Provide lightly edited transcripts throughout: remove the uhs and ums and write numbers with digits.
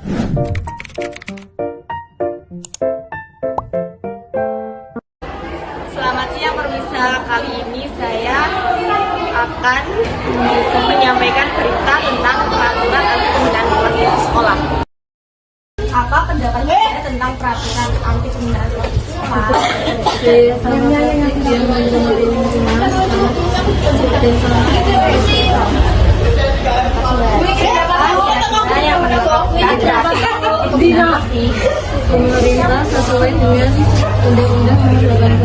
Selamat siang pemirsa, kali ini saya akan menyampaikan berita tentang peraturan anti penggunaan plastik di sekolah. Apa pendapat saya tentang peraturan anti penggunaan plastik di sekolah? Pemerintah sesuai dengan Undang-Undang Nomor 18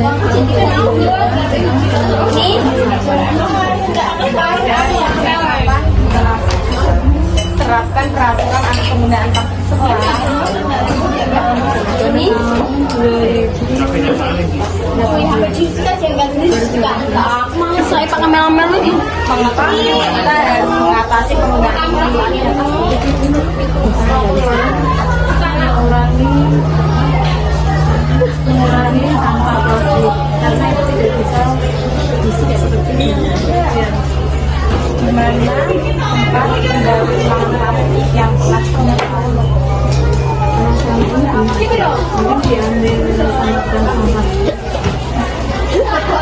terapkan peraturan anti penggunaan plastik di sekolah. Saya pakai mel-mel lagi. Mengapa kita harus mengatasi penggunaan plastik? Mengurangi sampah plastik karena itu tidak bisa diisi seperti ini. Di mana tempat mendaur ulang plastik yang plastiknya mungkin diambil dan sampah.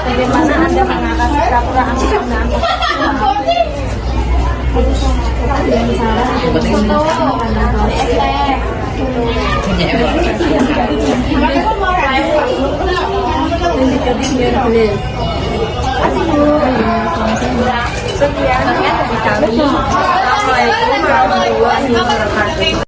bagaimana Anda mengatasi peraturan anti penggunaan plastik? Sekian dari kami. Assalamualaikum warahmatullahi wabarakatuh.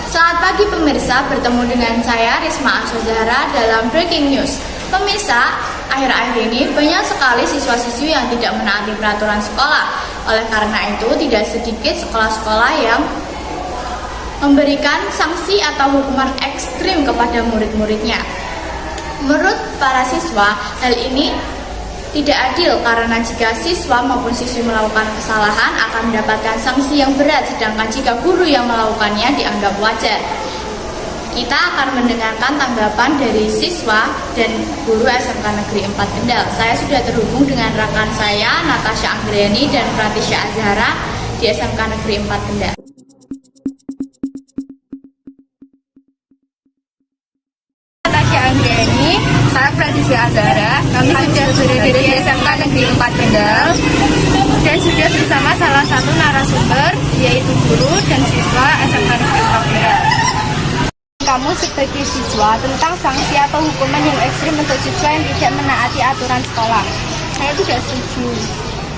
Selamat pagi pemirsa, bertemu dengan saya Risma Asyazahra dalam Breaking News. Pemirsa, akhir-akhir ini banyak sekali siswa-siswi yang tidak menaati peraturan sekolah. Oleh karena itu, tidak sedikit sekolah-sekolah yang memberikan sanksi atau hukuman ekstrim kepada murid-muridnya. Menurut para siswa, hal ini tidak adil karena jika siswa maupun siswi melakukan kesalahan akan mendapatkan sanksi yang berat, sedangkan jika guru yang melakukannya dianggap wajar. Kita akan mendengarkan tanggapan dari siswa dan guru SMK Negeri 4 Kendal. Saya sudah terhubung dengan rekan saya Natasha Anggreni dan Pratisya Azhara di SMK Negeri 4 Kendal. Natasha Anggreni, saya Pratisya Azhara. Kami sudah berada di SMK Negeri 4 Kendal dan sudah bersama salah satu narasumber yaitu guru dan siswa SMK Negeri 4 Kendal. Kamu sebagai siswa tentang sanksi atau hukuman yang ekstrim untuk siswa yang tidak menaati aturan sekolah. Saya tidak setuju.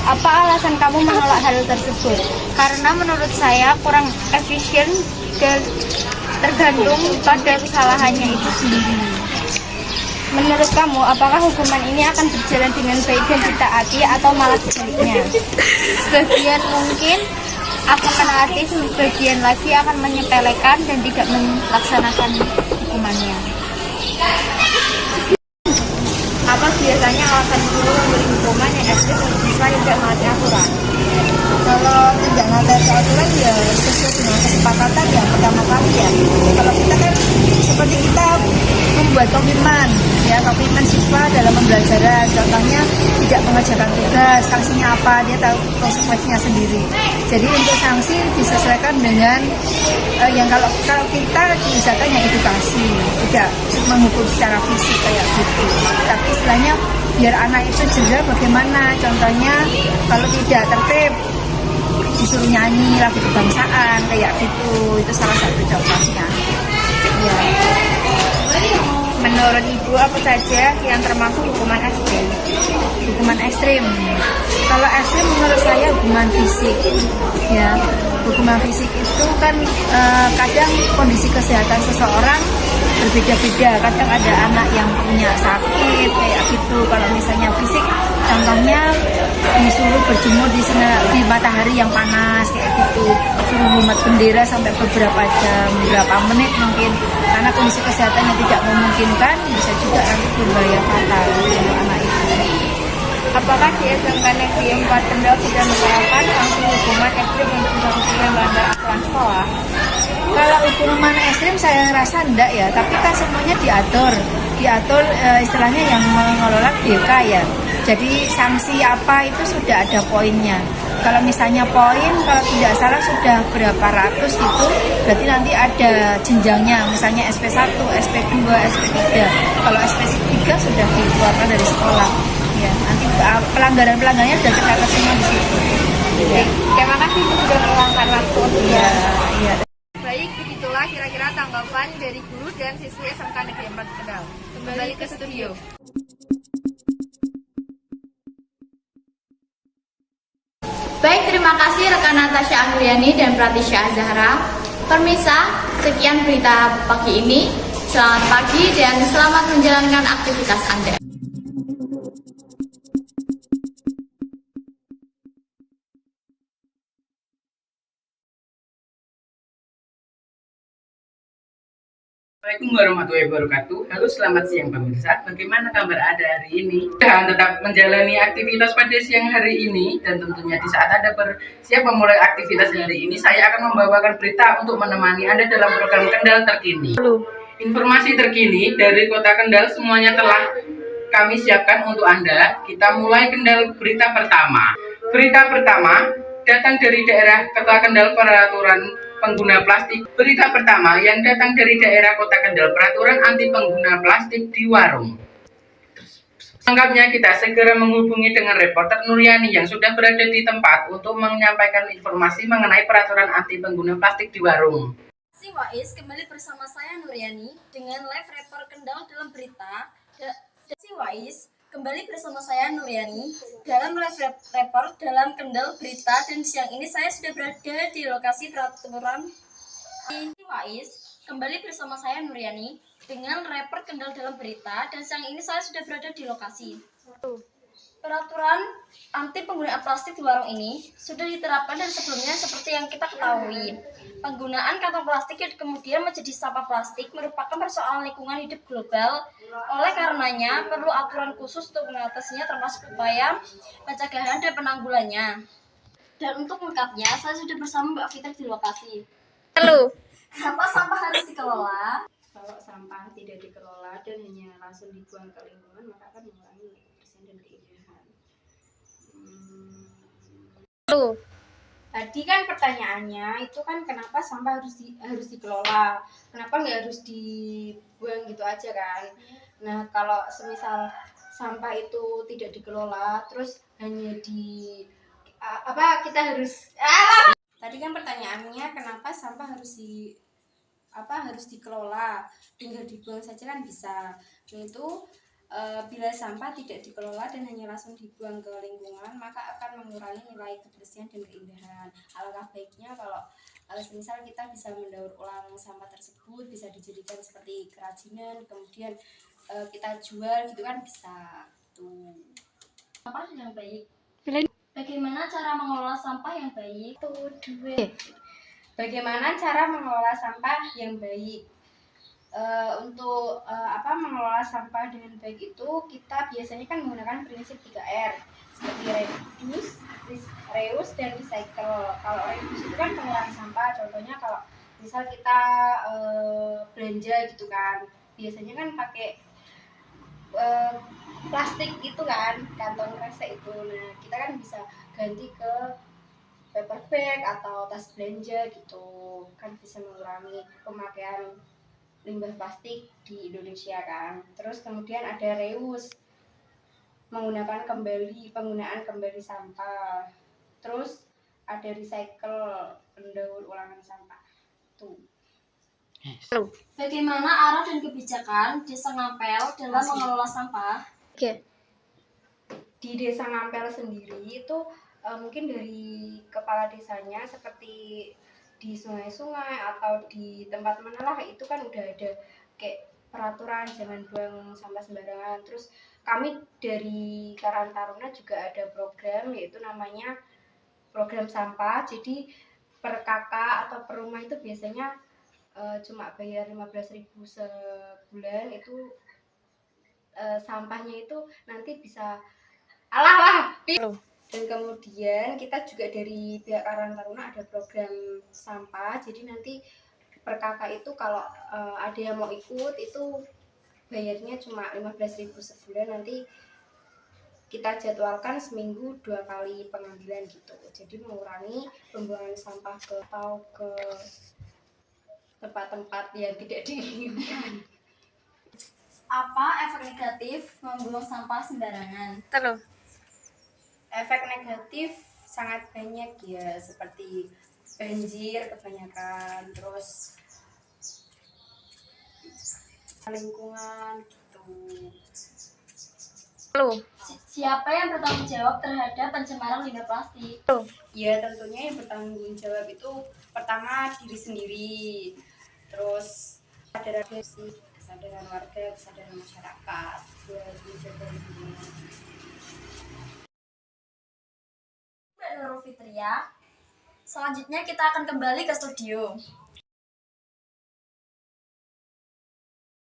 Apa alasan kamu menolak hal tersebut? Karena menurut saya kurang efisien dan tergantung pada kesalahannya itu sendiri. Menurut kamu, apakah hukuman ini akan berjalan dengan baik dan ditaati atau malah sebaliknya? Sebagian mungkin akan menaati, sebagian lagi akan menyepelekan dan tidak melaksanakan hukumannya. Apa biasanya alasan guru memberi hukuman yang ekstrim untuk siswa yang tidak menaati aturan? Kalau tidak menaati aturan ya sesuai dengan kesepakatan yang pertama kali ya. Kalau kita kan seperti kita membuat komitmen siswa dalam pembelajaran, contohnya tidak mengerjakan tugas, sanksinya apa, dia tahu konsekuensinya sendiri. Jadi untuk sanksi disesuaikan dengan yang kalau kita misalkan yang edukasi, tidak menghukum secara fisik kayak gitu. Tapi istilahnya biar anak itu jelas bagaimana, contohnya kalau tidak tertib disuruh nyanyi lagu kebangsaan kayak gitu, itu salah satu contohnya. Ya. Menurut Ibu apa saja yang termasuk hukuman ekstrim? Hukuman ekstrim. Kalau ekstrim menurut saya hukuman fisik. Ya, hukuman fisik itu kan kadang kondisi kesehatan seseorang berbeda-beda. Kadang ada anak yang punya sakit kayak gitu. Kalau misalnya fisik, contohnya disuruh berjemur di matahari yang panas kayak gitu, suruh mumet bendera sampai beberapa jam, berapa menit mungkin, karena kondisi kesehatannya tidak memungkinkan, bisa juga nanti berbahaya fatal untuk anak itu. Apakah di SMK Negeri 4 Kendal sudah menerapkan sanksi hukuman ekstrim untuk sanksi yang melanggar aturan sekolah? Kalau hukuman ekstrim saya rasa enggak ya, tapi kan semuanya diatur istilahnya yang mengelola BK ya. Jadi sanksi apa itu sudah ada poinnya. Kalau misalnya poin, kalau tidak salah sudah berapa ratus gitu, berarti nanti ada jenjangnya, misalnya SP1, SP2, SP3. Kalau SP3 sudah dikeluarkan dari sekolah. Ya, nanti pelanggaran-pelanggarannya sudah tercatat semua di situ. Ya. Terima kasih sudah meluangkan waktu. Iya, iya. Baik, begitulah kira-kira tanggapan dari guru dan siswi SMK Negeri 4 Kendal. Kembali ke studio. Baik, terima kasih rekan Natasha Anggriani dan Pratisha Azahra. Pemirsa, sekian berita pagi ini. Selamat pagi dan selamat menjalankan aktivitas Anda. Assalamualaikum warahmatullahi wabarakatuh. Halo, selamat siang pemirsa. Bagaimana kabar Anda hari ini? Tetap menjalani aktivitas pada siang hari ini, dan tentunya di saat Anda bersiap memulai aktivitas hari ini, saya akan membawakan berita untuk menemani Anda dalam program Kendal Terkini. Informasi terkini dari Kota Kendal semuanya telah kami siapkan untuk Anda. Kita mulai Kendal berita pertama. Berita pertama datang dari daerah Kota Kendal, peraturan pengguna plastik. Berita pertama yang datang dari daerah Kota Kendal, peraturan anti pengguna plastik di warung. Lengkapnya kita segera menghubungi dengan reporter Nuryani yang sudah berada di tempat untuk menyampaikan informasi mengenai peraturan anti pengguna plastik di warung. Siwais, kembali bersama saya Nuryani dengan live report Kendal dalam berita. Siwais, kembali bersama saya Nuryani dalam live report dalam Kendal berita, dan siang ini saya sudah berada di lokasi peraturan. Siwais, kembali bersama saya Nuryani dengan report Kendal dalam berita, dan siang ini saya sudah berada di lokasi. Peraturan anti penggunaan plastik di warung ini sudah diterapkan dari sebelumnya seperti yang kita ketahui. Penggunaan kantong plastik yang kemudian menjadi sampah plastik merupakan persoalan lingkungan hidup global. Oleh karenanya, perlu aturan khusus untuk mengatasinya, termasuk upaya pencegahan dan penanggulannya. Dan untuk lengkapnya, saya sudah bersama Mbak Fitri di lokasi. Halo. Kenapa sampah harus dikelola? Kalau sampah tidak dikelola dan hanya langsung dibuang ke lingkungan, maka akan mengurangi kebersihan dan keindahan. Tadi kan pertanyaannya itu kan kenapa sampah harus dikelola, kenapa nggak harus dibuang gitu aja kan? Nah, kalau semisal sampah itu tidak dikelola, terus hanya kita harus tadi kan pertanyaannya kenapa sampah harus dikelola, tinggal dibuang saja kan bisa. Nah, itu bila sampah tidak dikelola dan hanya langsung dibuang ke lingkungan, maka akan mengurangi nilai kebersihan dan keindahan. Alangkah baiknya kalau semisal kita bisa mendaur ulang sampah tersebut, bisa dijadikan seperti kerajinan, kemudian kita jual gitu kan, bisa tuh. Sampah yang baik. Bagaimana cara mengelola sampah yang baik? Bagaimana cara mengelola sampah yang baik? Untuk mengelola sampah dengan baik itu, kita biasanya kan menggunakan prinsip 3R seperti reuse dan recycle. Kalau reuse itu kan pengurangan sampah, contohnya kalau misal kita belanja gitu kan, biasanya kan pakai plastik itu kan, kantong kresek itu. Nah, kita kan bisa ganti ke paper bag atau tas belanja gitu, kan bisa mengurangi pemakaian limbah plastik di Indonesia kan. Terus kemudian ada reuse, menggunakan penggunaan kembali sampah. Terus ada recycle, pendaur ulangan sampah tuh. Bagaimana arah dan kebijakan Desa Ngampel dalam mengelola sampah? Di Desa Ngampel sendiri itu mungkin dari kepala desanya, seperti di sungai-sungai atau di tempat mana lah, itu kan udah ada kayak peraturan jangan buang sampah sembarangan. Terus kami dari Karang Taruna juga ada program yaitu namanya program sampah. Jadi per kakak atau per rumah itu biasanya cuma bayar 15.000 sebulan, itu sampahnya itu nanti bisa dan kemudian kita juga dari pihak Karang Taruna ada program sampah. Jadi nanti per kakak itu kalau ada yang mau ikut itu bayarnya cuma 15.000 sebulan. Nanti kita jadwalkan seminggu 2 kali pengambilan gitu. Jadi mengurangi pembuangan sampah ke tempat-tempat yang tidak diinginkan. Apa efek negatif membuang sampah sembarangan? Efek negatif sangat banyak ya, seperti banjir kebanyakan, terus lingkungan gitu. Siapa yang bertanggung jawab terhadap pencemaran limbah plastik? Ya tentunya yang bertanggung jawab itu pertama diri sendiri, terus kesadaran warga, kesadaran masyarakat buat menjaga lingkungan. Mbak Nurul Fitria. Selanjutnya kita akan kembali ke studio.